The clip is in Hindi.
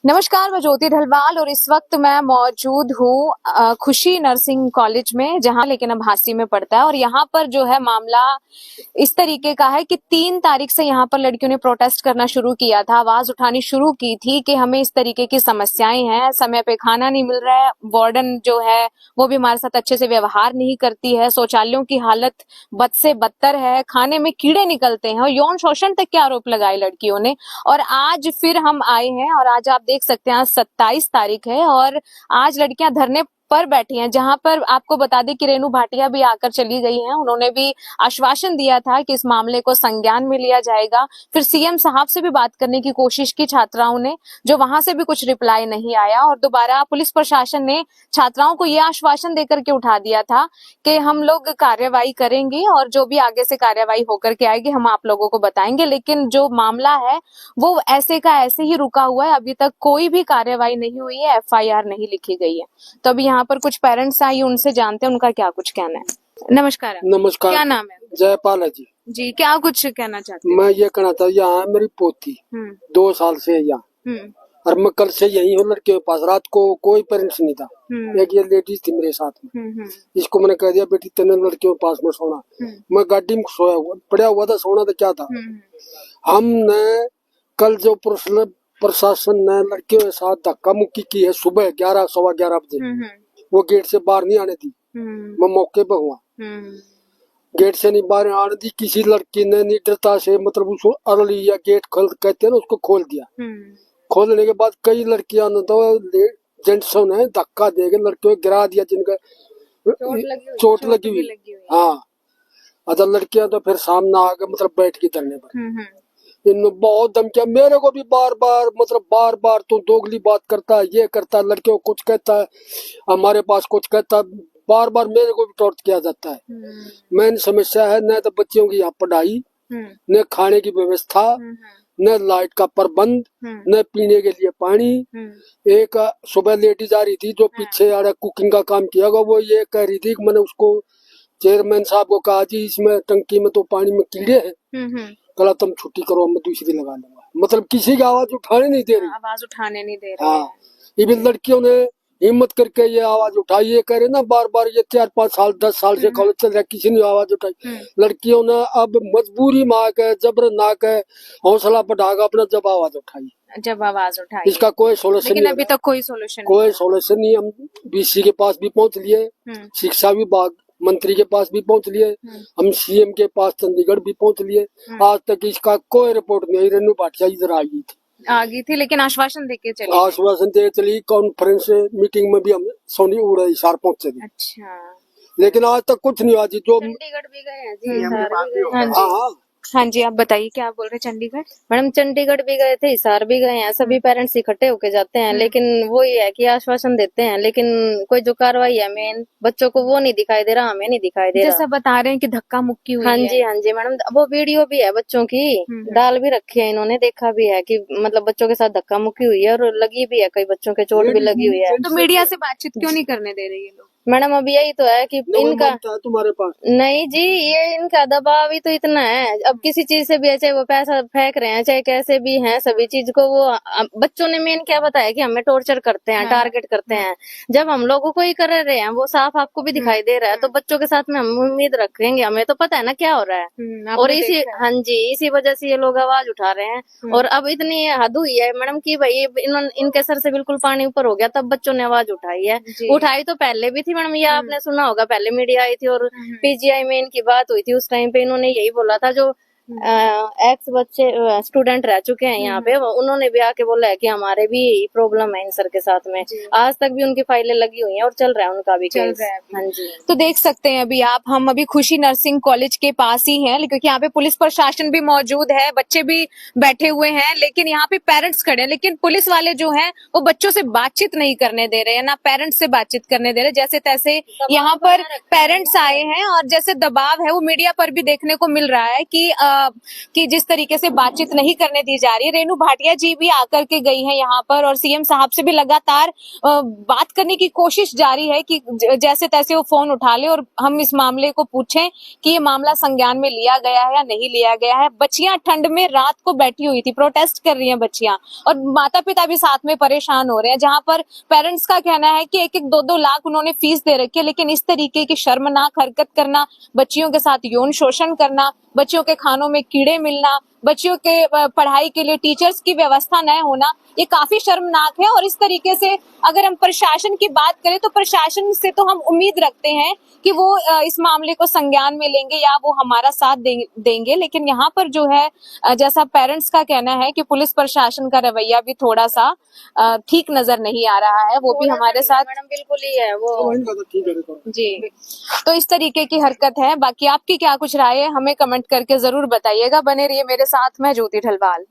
नमस्कार, मैं ज्योति ढलवाल और इस वक्त मैं मौजूद हूँ खुशी नर्सिंग कॉलेज में, जहाँ लेकिन आभासी में पड़ता है। और यहाँ पर जो है मामला इस तरीके का है कि 3 तारीख से यहाँ पर लड़कियों ने प्रोटेस्ट करना शुरू किया था, आवाज उठानी शुरू की थी कि हमें इस तरीके की समस्याएं हैं, समय पे खाना नहीं मिल रहा है, वार्डन जो है वो भी हमारे साथ अच्छे से व्यवहार नहीं करती है, शौचालयों की हालत बद से बदतर है, खाने में कीड़े निकलते हैं और यौन शोषण तक के आरोप लगाए लड़कियों ने। और आज फिर हम आए हैं और आज आप देख सकते हैं आज 27 तारीख है और आज लड़कियां धरने पर बैठी हैं, जहां पर आपको बता दें कि रेणु भाटिया भी आकर चली गई हैं। उन्होंने भी आश्वासन दिया था कि इस मामले को संज्ञान में लिया जाएगा। फिर सीएम साहब से भी बात करने की कोशिश की छात्राओं ने, जो वहां से भी कुछ रिप्लाई नहीं आया। और दोबारा पुलिस प्रशासन ने छात्राओं को यह आश्वासन देकर के उठा दिया था कि हम लोग कार्रवाई करेंगे और जो भी आगे से कार्रवाई होकर के आएगी हम आप लोगों को बताएंगे। लेकिन जो मामला है वो ऐसे का ऐसे ही रुका हुआ है, अभी तक कोई भी कार्रवाई नहीं हुई है, एफआईआर नहीं लिखी गई है। तो अभी यहाँ पर कुछ पेरेंट्स आई, उनसे जानते हैं उनका क्या कुछ कहना है। नमस्कार। नमस्कार। क्या नाम है? जयपाल है जी। जी, क्या कुछ कहना चाहते हैं? मैं ये कहना था, यहाँ है मेरी पोती 2 साल से है यहाँ, और मैं कल से यही हूँ लड़के के पास। रात को कोई पेरेंट्स नहीं था, एक ये लेडीज थी मेरे साथ में। इसको मैंने कह दिया बेटी तेने लड़कियों के पास में सोना। मैं गाड़ी में सोया हुआ पड़ा हुआ था, सोना तो क्या था। हमने कल जो प्रशासन ने लड़कियों के साथ धक्का मुक्की की है सुबह 11 सवा 11 बजे, वो गेट से बाहर नहीं आने दी। मैं मौके पर हुआ, गेट से नहीं बाहर आने दी। किसी लड़की ने निडरता से मतलब उसको अरली या गेट खोल कहते हैं ना, उसको खोल दिया। खोलने के बाद कई लड़कियां ने तो जेंट्सों ने धक्का देके लड़कियों को गिरा दिया, जिनका चोट लगी हुई। हाँ, अदर लड़कियां तो फिर सामने आ गए, मतलब बैठ के धरने पर। इन्होंने बहुत धमकिया मेरे को भी बार बार तू दोगली बात करता है, ये करता है, लड़कियों को कुछ कहता है, हमारे पास कुछ कहता है, बार बार मेरे को भी टॉर्च किया जाता है। मेन समस्या है न तो बच्चियों की यहाँ पढ़ाई, न खाने की व्यवस्था, न लाइट का प्रबंध, न पीने के लिए पानी। एक सुबह लेडीज आ रही थी जो पीछे आ रहा कुकिंग का काम किया गया, वो ये कह रही थी कि मैंने उसको चेयरमैन साहब को कहा जी इसमें टंकी में तो पानी में कीड़े हैं, कल तुम छुट्टी करो, मैं दूसरी लगा लूंगा। मतलब किसी की आवाज उठाने नहीं दे रही, आवाज उठाने नहीं दे रही। हाँ, ये लड़कियों ने हिम्मत करके ये आवाज उठाई। ये कह रहे ना बार बार, ये 4-5 साल 10 साल से कॉलेज चल रहा है, किसी ने आवाज उठाई। लड़कियों ने अब मजबूरी में आके जबर ना के हौसला बढ़ाकर अपना जब आवाज उठाई। इसका कोई सोल्यूशन नहीं, अभी तक कोई सोल्यूशन नहीं। हम बीसी के पास भी पहुंच लिए, शिक्षा विभाग मंत्री के पास भी पहुंच लिए, हम सीएम के पास चंडीगढ़ भी पहुंच लिए। आज तक इसका कोई रिपोर्ट नहीं आई। रेणु भाटिया इधर आ गई थी लेकिन आश्वासन दे चली। कॉन्फ्रेंस मीटिंग में भी हम सोनी उड़े इशार पहुंचे थे। अच्छा, लेकिन आज तक कुछ नहीं हुआ जी। जो चंडीगढ़ भी गए हैं जी। हाँ जी, आप बताइए क्या बोल रहे? चंडीगढ़ मैडम, चंडीगढ़ भी गए थे, हिसार भी गए हैं, सभी पेरेंट्स इकट्ठे होके जाते हैं, लेकिन वो ये है कि आश्वासन देते हैं, लेकिन कोई जो कार्रवाई है मेन बच्चों को वो नहीं दिखाई दे रहा, हमें नहीं दिखाई दे रहा। जैसा बता रहे हैं कि धक्का मुक्की हुई हाँ जी मैडम, वो वीडियो भी है बच्चों की, डाल भी रखी है इन्होंने, देखा भी है कि मतलब बच्चों के साथ धक्का मुक्की हुई है और लगी भी है, कई बच्चों के चोट भी लगी हुई है। तो मीडिया से बातचीत क्यों नहीं करने दे रही है लोग? मैडम अब यही तो है कि इनका तुम्हारे पास नहीं जी, ये इनका दबाव ही तो इतना है। अब किसी चीज से भी, चाहे वो पैसा फेंक रहे हैं, चाहे कैसे भी हैं, सभी चीज को वो बच्चों ने मेन क्या बताया कि हमें टॉर्चर करते हैं, टारगेट करते हैं। जब हम लोगों को ही कर रहे हैं, वो साफ आपको भी दिखाई दे रहा है, तो बच्चों के साथ में हम उम्मीद रखेंगे, हमें तो पता है ना क्या हो रहा है। और इसी वजह से ये लोग आवाज उठा रहे हैं। और अब इतनी हद हुई है मैडम की भाई इनके सर से बिल्कुल पानी ऊपर हो गया, तब बच्चों ने आवाज उठाई है। उठाई तो पहले भी थी मैडम, ये आपने सुना होगा, पहले मीडिया आई थी और पीजीआई में इनकी बात हुई थी। उस टाइम पे इन्होंने यही बोला था, जो एक्स बच्चे स्टूडेंट रह चुके हैं यहाँ पे, उन्होंने भी आके बोला है कि हमारे भी प्रॉब्लम है इन सर के साथ में। आज तक भी उनकी फाइलें लगी हुई हैं और चल रहा है उनका भी केस। हाँ जी, तो देख सकते हैं अभी आप, हम अभी खुशी नर्सिंग कॉलेज के पास ही हैं, क्योंकि यहाँ पे पुलिस प्रशासन भी मौजूद है, बच्चे भी बैठे हुए हैं, लेकिन यहाँ पे पेरेंट्स खड़े हैं। लेकिन पुलिस वाले जो हैं वो बच्चों से बातचीत नहीं करने दे रहे हैं, ना पेरेंट्स से बातचीत करने दे रहे। जैसे तैसे यहाँ पर पेरेंट्स आए हैं और जैसे दबाव है वो मीडिया पर भी देखने को मिल रहा है कि कि जिस तरीके से बातचीत नहीं करने दी जा रही है। रेणु भाटिया जी भी आकर के गई हैं यहाँ पर और सीएम साहब से भी लगातार बात करने की कोशिश जारी है कि जैसे तैसे वो फोन उठा ले और हम इस मामले को पूछें कि ये मामला संज्ञान में लिया गया है या नहीं लिया गया है। बच्चियां ठंड में रात को बैठी हुई थी, प्रोटेस्ट कर रही हैं बच्चियां, और माता पिता भी साथ में परेशान हो रहे हैं, जहां पर पेरेंट्स का कहना है कि 1-2 लाख उन्होंने फीस दे रखी है, लेकिन इस तरीके की शर्मनाक हरकत करना, बच्चियों के साथ यौन शोषण करना, बच्चियों के खानों में कीड़े मिलना, बच्चियों के पढ़ाई के लिए टीचर्स की व्यवस्था न होना, ये काफी शर्मनाक है। और इस तरीके से अगर हम प्रशासन की बात करें तो प्रशासन से तो हम उम्मीद रखते हैं कि वो इस मामले को संज्ञान में लेंगे या वो हमारा साथ देंगे, लेकिन यहाँ पर जो है जैसा पेरेंट्स का कहना है कि पुलिस प्रशासन का रवैया भी थोड़ा सा ठीक नजर नहीं आ रहा है। वो भी हमारे साथ मैडम बिल्कुल ही है वो जी, तो इस तरीके की हरकत है। बाकी आपकी क्या कुछ राय है, हमें कमेंट करके जरूर बताइएगा। बने रहिए मेरे साथ, मैं ज्योति ढलवाल।